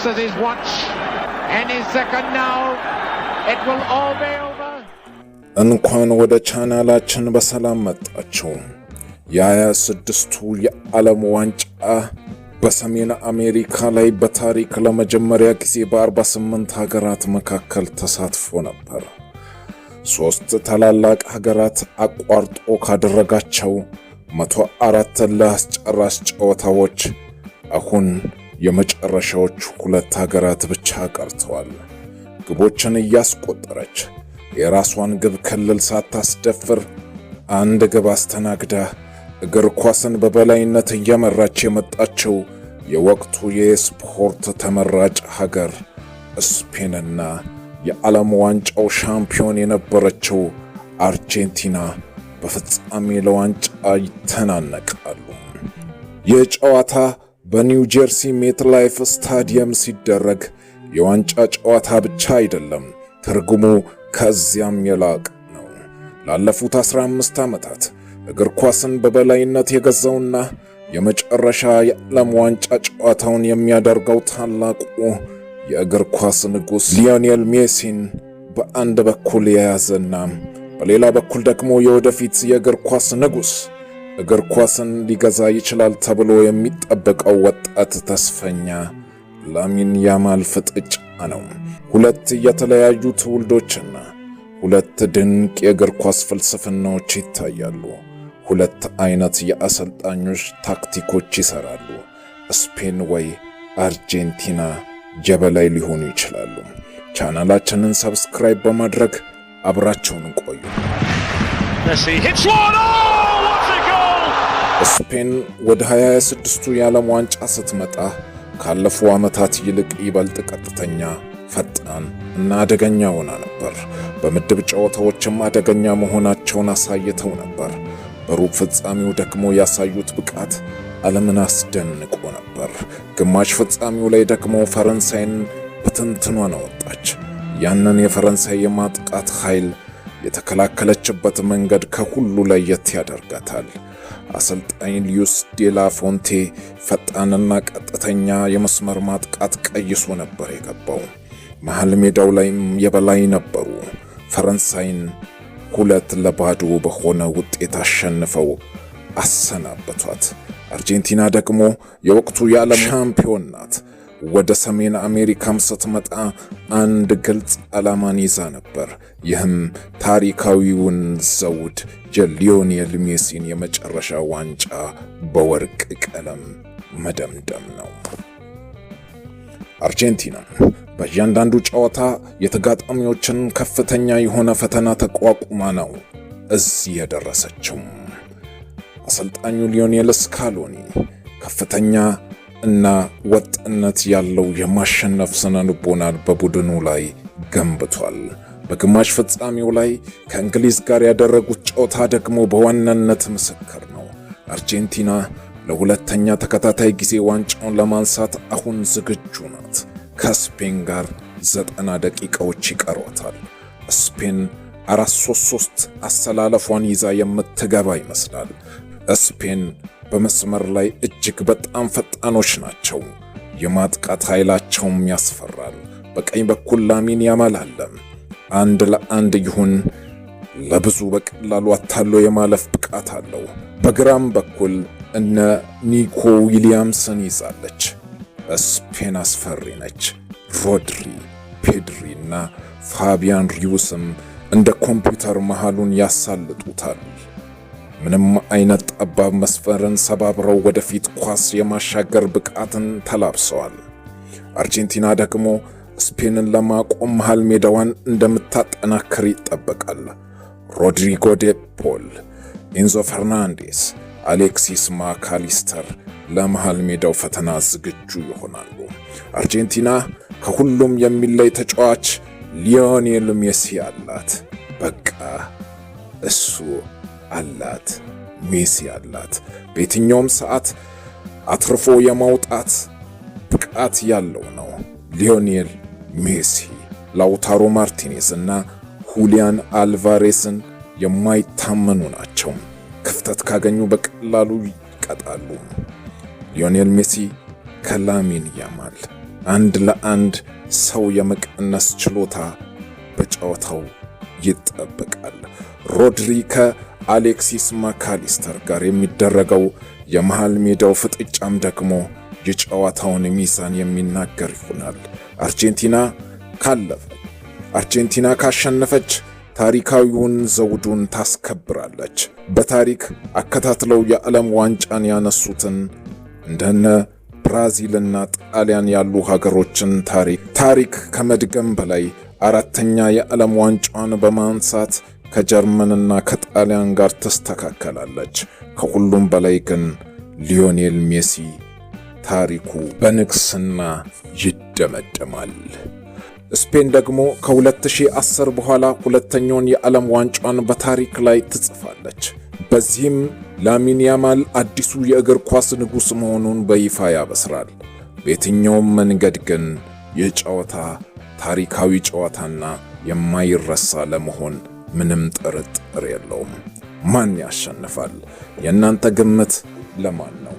looks at his watch. Any second now, it will all be over. እንኳን ወደ ቻናላችን በሰላም መጣችሁ። የ26ቱ የዓለም ዋንጫ በሰሜን አሜሪካ ላይ በታሪክ ለመጀመሪያ ጊዜ በ48 ሀገራት መካከል ተሳትፎ ነበር። ሶስት ታላላቅ ሀገራት አቋርጦ ካደረጋቸው 104 ለአስጨራሽ ጨዋታዎች አሁን የመጨረሻዎቹ ሁለት ሀገራት ብቻ ቀርተዋል። ግቦችን እያስቆጠረች የራሷን ግብ ክልል ሳታስደፍር አንድ ግብ አስተናግዳ እግር ኳስን በበላይነት እየመራች የመጣችው የወቅቱ የስፖርት ተመራጭ ሀገር ስፔንና የዓለም ዋንጫው ሻምፒዮን የነበረችው አርጀንቲና በፍጻሜ ለዋንጫ ይተናነቃሉ። የጨዋታ በኒው ጀርሲ ሜትላይፍ ስታዲየም ሲደረግ የዋንጫ ጨዋታ ብቻ አይደለም፣ ትርጉሙ ከዚያም የላቀ ነው። ላለፉት 15 ዓመታት እግር ኳስን በበላይነት የገዛውና የመጨረሻ የዓለም ዋንጫ ጨዋታውን የሚያደርገው ታላቁ የእግር ኳስ ንጉስ ሊዮኔል ሜሲን በአንድ በኩል የያዘና በሌላ በኩል ደግሞ የወደፊት የእግር ኳስ ንጉስ እግር ኳስን ሊገዛ ይችላል ተብሎ የሚጠበቀው ወጣት ተስፈኛ ላሚን ያማል ፍጥጫ ነው። ሁለት የተለያዩ ትውልዶችና ሁለት ድንቅ የእግር ኳስ ፍልስፍናዎች ይታያሉ። ሁለት አይነት የአሰልጣኞች ታክቲኮች ይሰራሉ። ስፔን ወይ አርጀንቲና ጀበላይ ሊሆኑ ይችላሉ። ቻናላችንን ሰብስክራይብ በማድረግ አብራችሁን ቆዩ። ስፔን ወደ 26ቱ የዓለም ዋንጫ ስትመጣ ካለፉ ዓመታት ይልቅ ይበልጥ ቀጥተኛ፣ ፈጣን እና አደገኛ ሆና ነበር። በምድብ ጨዋታዎችም አደገኛ መሆናቸውን አሳይተው ነበር። በሩብ ፍጻሜው ደግሞ ያሳዩት ብቃት ዓለምን አስደንቆ ነበር። ግማሽ ፍጻሜው ላይ ደግሞ ፈረንሳይን በትንትኗን አወጣች። ያንን የፈረንሳይ የማጥቃት ኃይል የተከላከለችበት መንገድ ከሁሉ ለየት ያደርጋታል። አሰልጣኝ ሉዊስ ዴላ ፎንቴ ፈጣንና ቀጥተኛ የመስመር ማጥቃት ቀይሶ ነበር የገባው። መሃል ሜዳው ላይም የበላይ ነበሩ። ፈረንሳይን 2-0 በሆነ ውጤት አሸንፈው አሰናበቷት። አርጀንቲና ደግሞ የወቅቱ የዓለም ሻምፒዮን ናት። ወደ ሰሜን አሜሪካም ስትመጣ አንድ ግልጽ ዓላማን ይዛ ነበር። ይህም ታሪካዊውን ዘውድ የሊዮኔል ሜሲን የመጨረሻ ዋንጫ በወርቅ ቀለም መደምደም ነው። አርጀንቲና በእያንዳንዱ ጨዋታ የተጋጣሚዎችን ከፍተኛ የሆነ ፈተና ተቋቁማ ነው እዚህ የደረሰችው። አሰልጣኙ ሊዮኔል ስካሎኒ ከፍተኛ እና ወጥነት ያለው የማሸነፍ ስነልቦናን በቡድኑ ላይ ገንብቷል። በግማሽ ፍጻሜው ላይ ከእንግሊዝ ጋር ያደረጉት ጨዋታ ደግሞ በዋናነት ምስክር ነው። አርጀንቲና ለሁለተኛ ተከታታይ ጊዜ ዋንጫውን ለማንሳት አሁን ዝግጁ ናት። ከስፔን ጋር 90 ደቂቃዎች ይቀሯታል። ስፔን 4-3-3 አሰላለፏን ይዛ የምትገባ ይመስላል። ስፔን በመስመር ላይ እጅግ በጣም ፈጣኖች ናቸው። የማጥቃት ኃይላቸውም ያስፈራል። በቀኝ በኩል ላሚን ያማል አለ። 1 ይሁን ለብዙ በቀላሉ አታሎ የማለፍ ብቃት አለው። በግራም በኩል እነ ኒኮ ዊሊያምስን ይዛለች። ስፔን አስፈሪ ነች። ሮድሪ፣ ፔድሪ እና ፋቢያን ሪዩስም እንደ ኮምፒውተር መሃሉን ያሳልጡታል። ምንም አይነት ጠባብ መስፈርን ሰባብረው ወደፊት ኳስ የማሻገር ብቃትን ተላብሰዋል። አርጀንቲና ደግሞ ስፔንን ለማቆም መሃል ሜዳዋን እንደምታጠናክር ይጠበቃል። ሮድሪጎ ዴ ፖል፣ ኢንዞ ፈርናንዴስ፣ አሌክሲስ ማካሊስተር ለመሃል ሜዳው ፈተና ዝግጁ ይሆናሉ። አርጀንቲና ከሁሉም የሚለይ ተጫዋች ሊዮኔል ሜሲ አላት። በቃ እሱ አላት። ሜሲ አላት። በየትኛውም ሰዓት አትርፎ የማውጣት ብቃት ያለው ነው። ሊዮኔል ሜሲ ላውታሮ ማርቲኔዝ እና ሁሊያን አልቫሬስን የማይታመኑ ናቸው። ክፍተት ካገኙ በቀላሉ ይቀጣሉ። ሊዮኔል ሜሲ ከላሚን ያማል አንድ ለአንድ ሰው የመቀነስ ችሎታ በጨዋታው ይጠበቃል። ሮድሪ ከአሌክሲስ ማካሊስተር ጋር የሚደረገው የመሃል ሜዳው ፍጥጫም ደግሞ የጨዋታውን ሚዛን የሚናገር ይሆናል። አርጀንቲና ካሸነፈች ታሪካዊውን ዘውዱን ታስከብራለች። በታሪክ አከታትለው የዓለም ዋንጫን ያነሱትን እንደነ ብራዚልና ጣሊያን ያሉ ሀገሮችን ታሪክ ከመድገም በላይ አራተኛ የዓለም ዋንጫን በማንሳት ከጀርመንና ከጣሊያን ጋር ተስተካከላለች። ከሁሉም በላይ ግን ሊዮኔል ሜሲ ታሪኩ በንግስና ይደመደማል። ስፔን ደግሞ ከ2010 በኋላ ሁለተኛውን የዓለም ዋንጫን በታሪክ ላይ ትጽፋለች። በዚህም ላሚን ያማል አዲሱ የእግር ኳስ ንጉሥ መሆኑን በይፋ ያበስራል። በየትኛውም መንገድ ግን ይህ ጨዋታ ታሪካዊ ጨዋታና የማይረሳ ለመሆን ምንም ጥርጥር የለውም። ማን ያሸንፋል? የእናንተ ግምት ለማን ነው?